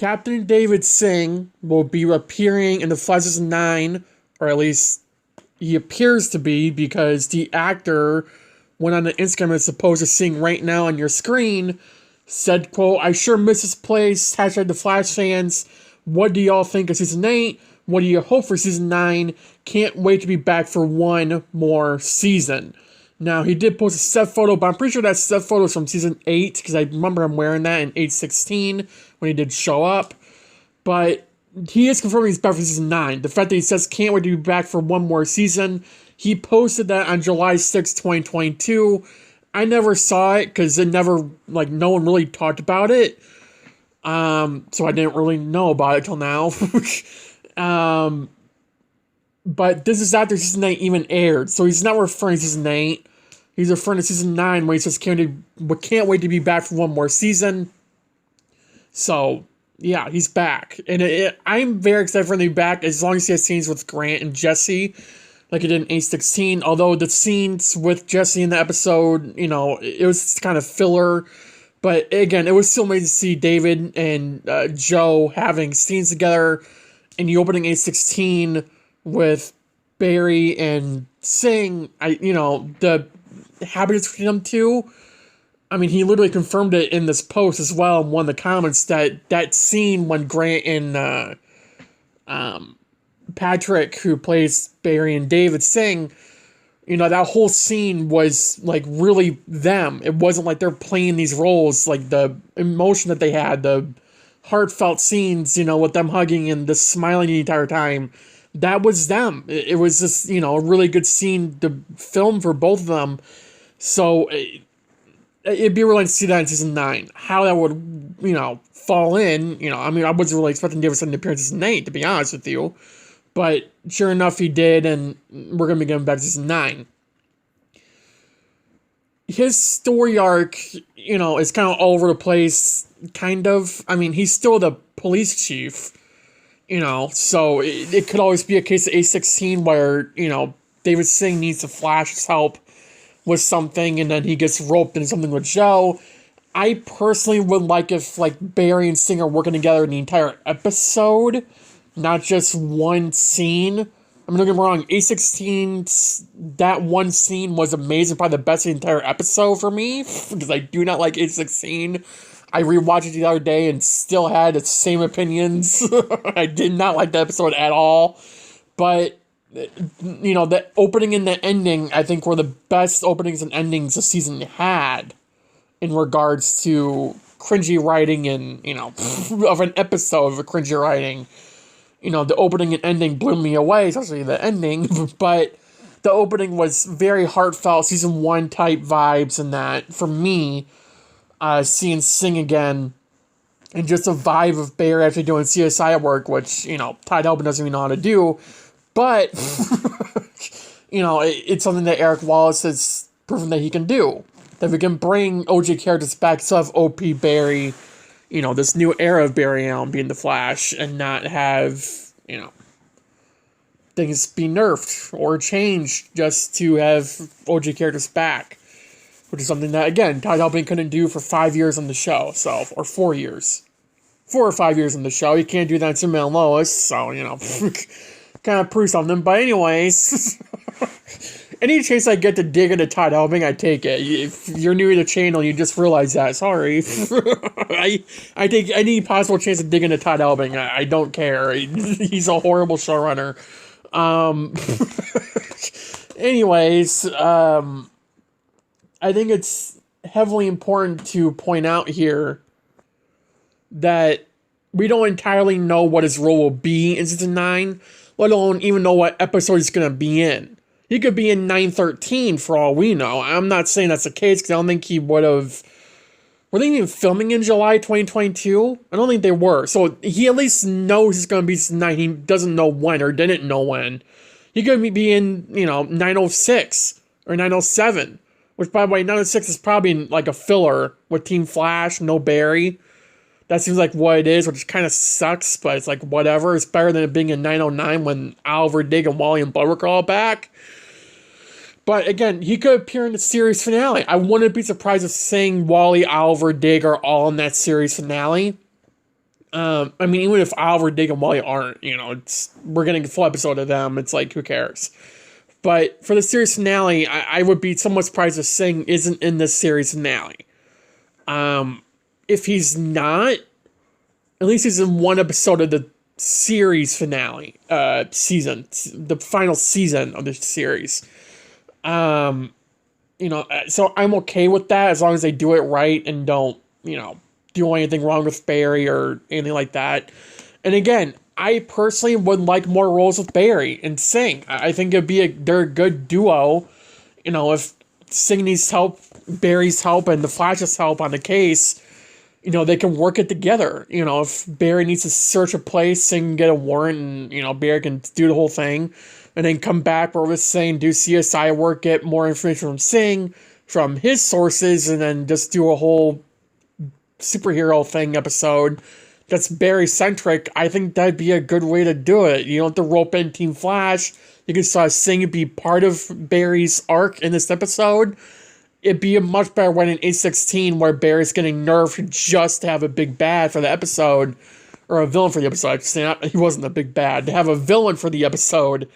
Captain David Singh will be appearing in the Flashverse 9, or at least he appears to be, because the actor went on the Instagram that's supposed to seeing right now on your screen, said, quote, "I sure miss this place, hashtag the Flash fans. What do y'all think of season 8? What do you hope for season 9? Can't wait to be back for one more season." Now, he did post a set photo, but I'm pretty sure that set photo is from season 8, because I remember him wearing that in 8/16 when he did show up. But he is confirming he's back for season 9. The fact that he says can't wait to be back for one more season, he posted that on July 6, 2022. I never saw it, because it never, no one really talked about it. So I didn't really know about it till now. But this is after season 8 even aired, so he's not referring to season 8. He's referring to season 9 when he says can't wait to be back for one more season. So, yeah, he's back. And I'm very excited for him to be back as long as he has scenes with Grant and Jesse, like he did in 8/16. Although the scenes with Jesse in the episode, it was kind of filler. But again, it was still amazing to see David and Joe having scenes together in the opening 8/16 with Barry and Singh. The happiness between them two. I mean, he literally confirmed it in this post as well in one of the comments that scene when Grant and Patrick, who plays Barry and David, Singh, that whole scene was really them. It wasn't like they're playing these roles, the emotion that they had, the heartfelt scenes, with them hugging and the smiling the entire time. That was them. It was just, a really good scene to film for both of them. So it'd be really nice to see that in season 9. How that would, fall in, I mean, I wasn't really expecting David to appear in season 8, to be honest with you. But sure enough, he did, and we're going to be getting back to season 9. His story arc, is kind of all over the place, kind of. I mean, he's still the police chief, so it could always be a case of A16 where, David Singh needs the Flash's help with something, and then he gets roped into something with Joe. I personally would like if, Barry and Singh are working together in the entire episode, not just one scene. I mean, don't get me wrong, A16, that one scene was amazing, probably the best of the entire episode for me, because I do not like A16. I rewatched it the other day and still had the same opinions. I did not like the episode at all. But, the opening and the ending, I think, were the best openings and endings the season had in regards to cringy writing and, of an episode of a cringy writing. The opening and ending blew me away, especially the ending. But the opening was very heartfelt, season 1 type vibes, and that, for me, seeing Singh again, and just a vibe of Barry actually doing CSI work, which, Ty Delphin doesn't even know how to do. But, it's something that Eric Wallace has proven that he can do. That we can bring OG characters back, still have OP Barry, this new era of Barry Allen being the Flash, and not have, things be nerfed or changed just to have OG characters back. Which is something that, again, Ty Delphin couldn't do for 5 years on the show, or 4 years. 4 or 5 years on the show. He can't do that in Superman and Lois, so, kind of prove something. But anyways, any chance I get to dig into Ty Delphin, I take it. If you're new to the channel, you just realize that. Sorry. I take any possible chance to dig into Ty Delphin. I don't care. He's a horrible showrunner. Anyways, I think it's heavily important to point out here that we don't entirely know what his role will be in season 9, let alone even know what episode he's going to be in. He could be in 9/13 for all we know. I'm not saying that's the case because I don't think he would have... Were they even filming in July 2022? I don't think they were. So he at least knows he's going to be season 9. He doesn't know when or didn't know when. He could be in, 906 or 907. Which, by the way, 906 is probably a filler with Team Flash, no Barry. That seems like what it is, which kind of sucks, but it's whatever. It's better than it being in 909 when Oliver, Dig, and Wally and Bud were all back. But again, he could appear in the series finale. I wouldn't be surprised if Singh, Wally, Oliver, Dig are all in that series finale. I mean, even if Oliver, Dick, and Wally aren't, we're getting a full episode of them. It's like, who cares? But for the series finale, I would be somewhat surprised if Singh isn't in this series finale. If he's not, at least he's in one episode of the series finale, season, the final season of the series. So I'm okay with that as long as they do it right and don't, do anything wrong with Barry or anything like that. And again, I personally would like more roles with Barry and Singh. I think they're a good duo. If Singh needs help, Barry's help, and the Flash's help on the case, they can work it together. If Barry needs to search a place, Singh can get a warrant, and, Barry can do the whole thing. And then come back where we're saying, do CSI work, get more information from Singh, from his sources, and then just do a whole superhero thing episode that's Barry-centric. I think that'd be a good way to do it. You don't have to rope in Team Flash. You can have Singh be part of Barry's arc in this episode. It'd be a much better way in A16 where Barry's getting nerfed just to have a big bad for the episode, or a villain for the episode. He wasn't a big bad. To have a villain for the episode,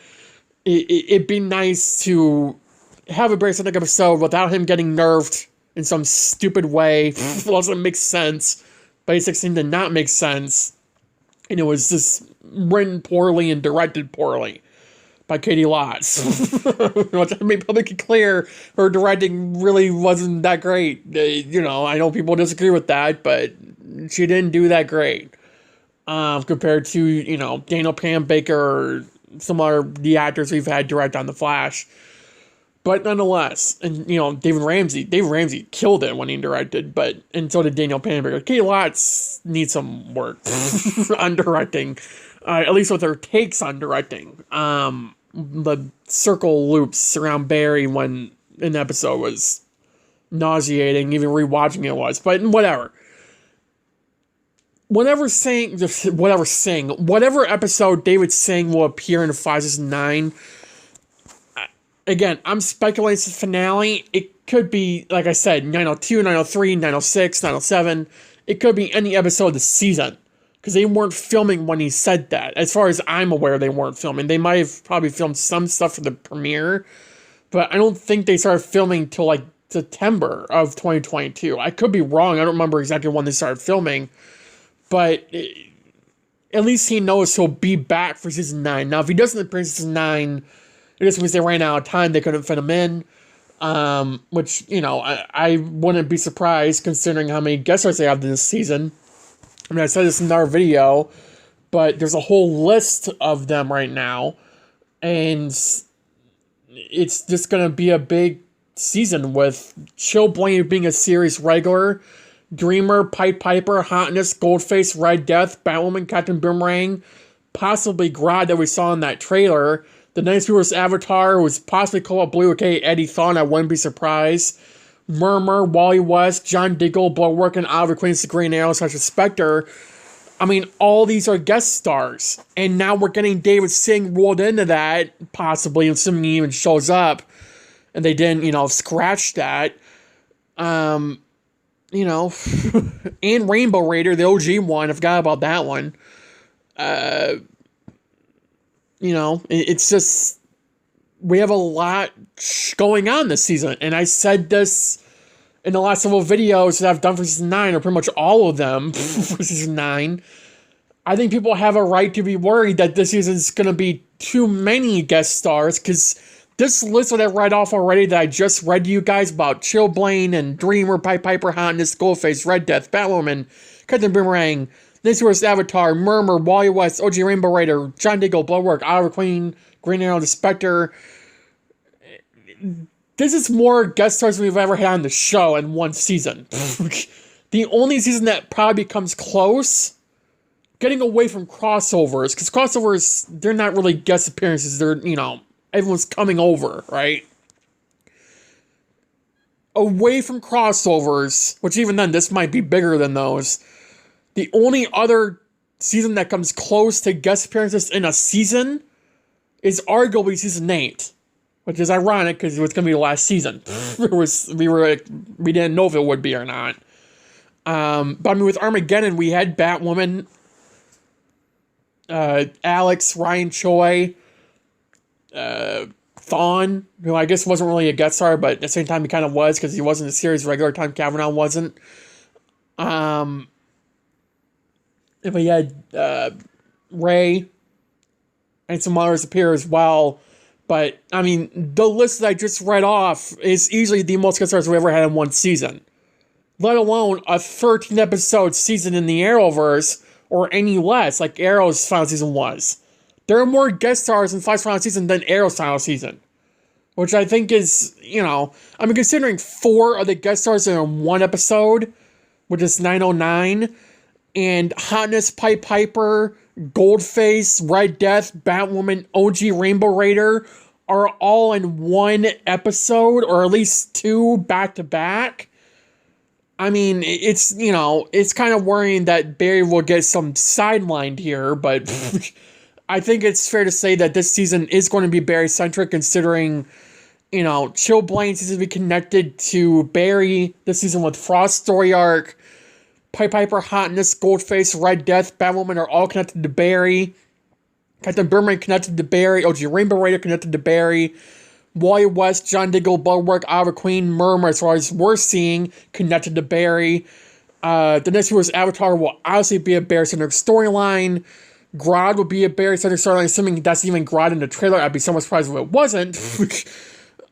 it'd be nice to have a Barry-centric episode without him getting nerfed in some stupid way. It doesn't make sense. But A16 did not make sense. And it was just written poorly and directed poorly by Katie Lotz. Which I made publicly clear, her directing really wasn't that great. I know people disagree with that, but she didn't do that great. Compared to, Daniel Pam Baker or some other the actors we've had direct on The Flash. But nonetheless, and David Ramsey killed it when he directed, and so did Daniel Panabaker. Katie Lotz needs some work on directing, at least with her takes on directing. The circle loops around Barry when an episode was nauseating, even rewatching it was. But whatever. Whatever episode David Singh will appear in 5, 6, 9. Again, I'm speculating it's the finale. It could be, like I said, 902, 903, 906, 907. It could be any episode of the season. Because they weren't filming when he said that. As far as I'm aware, they weren't filming. They might have probably filmed some stuff for the premiere. But I don't think they started filming till like September of 2022. I could be wrong. I don't remember exactly when they started filming. But at least he knows he'll be back for season 9. Now, if he doesn't appear in season 9... it just means they ran out of time. They couldn't fit him in. Which, I wouldn't be surprised considering how many guest stars they have this season. I mean, I said this in our video, but there's a whole list of them right now. And it's just going to be a big season with Chill Blaine being a series regular, Dreamer, Pied Piper, Hotness, Goldface, Red Death, Batwoman, Captain Boomerang, possibly Grodd that we saw in that trailer. The Night Viewer's Avatar was possibly Cobalt Blue, aka Eddie Thawne. I wouldn't be surprised. Murmur, Wally West, John Diggle, Bloodwork, and Oliver Queen's the Green Arrow, such as Spectre. I mean, all these are guest stars. And now we're getting David Singh rolled into that, possibly, assuming he even shows up. And they didn't, scratch that. And Rainbow Raider, the OG one, I forgot about that one. It's just, we have a lot going on this season. And I said this in the last several videos that I've done for season 9, or pretty much all of them for season 9. I think people have a right to be worried that this season's going to be too many guest stars, because this list that I read off already that I just read to you guys about Chill Blaine and Dreamer, Pied Piper, Hotness, Goldface, Red Death, Batwoman, Captain Boomerang, Night Viewer's Avatar, Murmur, Wally West, OG Rainbow Raider, John Diggle, Bloodwork, Oliver Queen, Green Arrow, the Spectre. This is more guest stars than we've ever had on the show in one season. The only season that probably comes close, getting away from crossovers, because crossovers, they're not really guest appearances. They're, everyone's coming over, right? Away from crossovers, which even then, this might be bigger than those. The only other season that comes close to guest appearances in a season is arguably season 8, which is ironic because it was going to be the last season. We didn't know if it would be or not. But I mean, with Armageddon, we had Batwoman Alex, Ryan Choi, Thawne, who I guess wasn't really a guest star, but at the same time he kind of was because he wasn't a series regular. Time Kavanaugh wasn't. But yeah, Ray and some others appear as well. But, I mean, the list that I just read off is easily the most guest stars we ever had in one season. Let alone a 13-episode season in the Arrowverse, or any less, like Arrow's final season was. There are more guest stars in Flash's final season than Arrow's final season. Which I think is, I mean, considering 4 of the guest stars in one episode, which is 909, and Hotness, Pied Piper, Goldface, Red Death, Batwoman, OG Rainbow Raider are all in one episode, or at least 2 back-to-back. I mean, it's kind of worrying that Barry will get some sidelined here, but I think it's fair to say that this season is going to be Barry-centric, considering, Chill Blaine seems to be connected to Barry this season with Frost's story arc. Pied Piper, Hotness, Goldface, Red Death, Batwoman are all connected to Barry. Captain Boomerang connected to Barry. OG Rainbow Raider connected to Barry. Wally West, John Diggle, Bulwark, Oliver Queen, Murmur, as far as we're seeing, connected to Barry. The next was Avatar will obviously be a Barry-centric storyline. Grodd will be a Barry-centric storyline, assuming that's even Grodd in the trailer. I'd be somewhat surprised if it wasn't.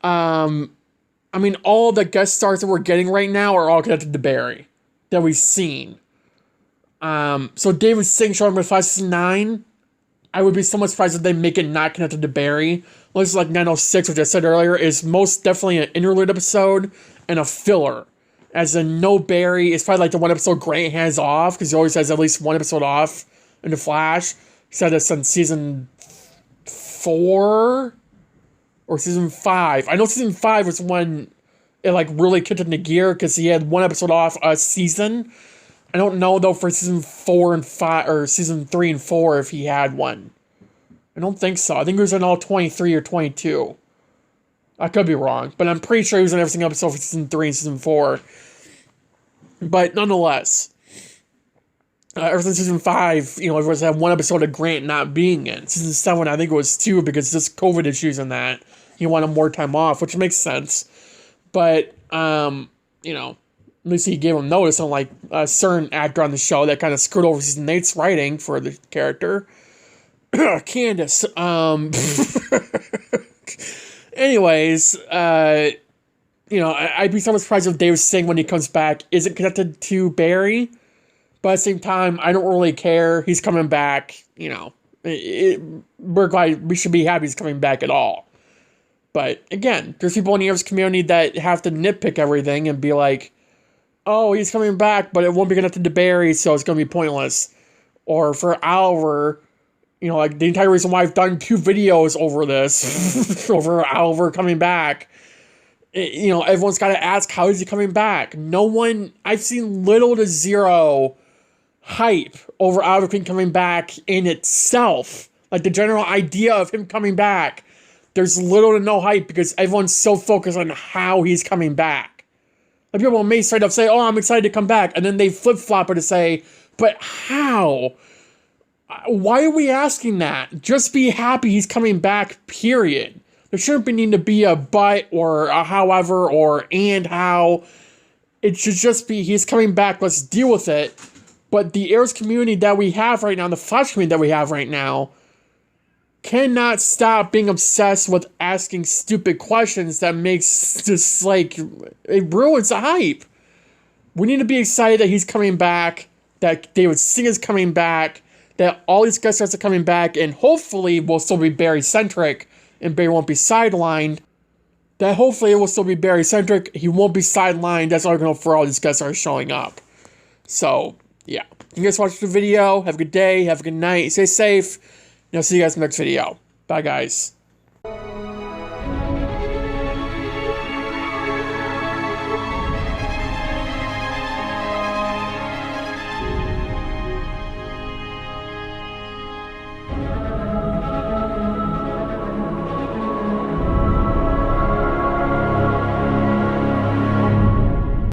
I mean, all the guest stars that we're getting right now are all connected to Barry that we've seen. So David Singh showing up in 569. I would be somewhat surprised if they make it not connected to Barry. Looks like 906, which I said earlier, is most definitely an interlude episode and a filler. As in, no Barry. It's probably like the one episode Grant has off, because he always has at least one episode off in The Flash. He said this in season 4 or season 5. I know season 5 was when it like really kicked into gear, because he had one episode off a season. I don't know though for season 4 and 5 or season 3 and 4 if he had one. I don't think so. I think he was in all 23 or 22. I could be wrong, but I'm pretty sure he was in every single episode for season 3 and season 4. But nonetheless, ever since season 5, everyone's had one episode of Grant not being in. Season 7, I think it was 2 because just COVID issues and that. He wanted more time off, which makes sense. But, at least he gave him notice, unlike a certain actor on the show that kind of screwed over season 8's writing for the character. Candace. Anyways, I'd be somewhat surprised if David Singh, when he comes back, isn't connected to Barry. But at the same time, I don't really care. He's coming back, we're glad, we should be happy he's coming back at all. But again, there's people in the Arrowverse community that have to nitpick everything and be like, oh, he's coming back, but it won't be connected to Barry, so it's going to be pointless. Or for Oliver, like the entire reason why I've done 2 videos over this, over Oliver coming back, everyone's got to ask, how is he coming back? I've seen little to zero hype over Oliver Queen coming back in itself. Like the general idea of him coming back, there's little to no hype because everyone's so focused on how he's coming back. Like people may straight up say, oh, I'm excited to come back. And then they flip-flop it to say, but how? Why are we asking that? Just be happy he's coming back, period. There shouldn't need to be a but or a however or and how. It should just be he's coming back, let's deal with it. But the Arrows community that we have right now, the Flash community that we have right now, cannot stop being obsessed with asking stupid questions that makes just like, it ruins the hype. We need to be excited that he's coming back, that David Singh is coming back, that all these guest stars are coming back, and hopefully will still be Barry-centric, and Barry won't be sidelined. That hopefully it will still be Barry-centric, he won't be sidelined, that's all we're going to for all these guest stars showing up. So, yeah. You guys watched the video, have a good day, have a good night, stay safe, and I'll see you guys in the next video. Bye, guys.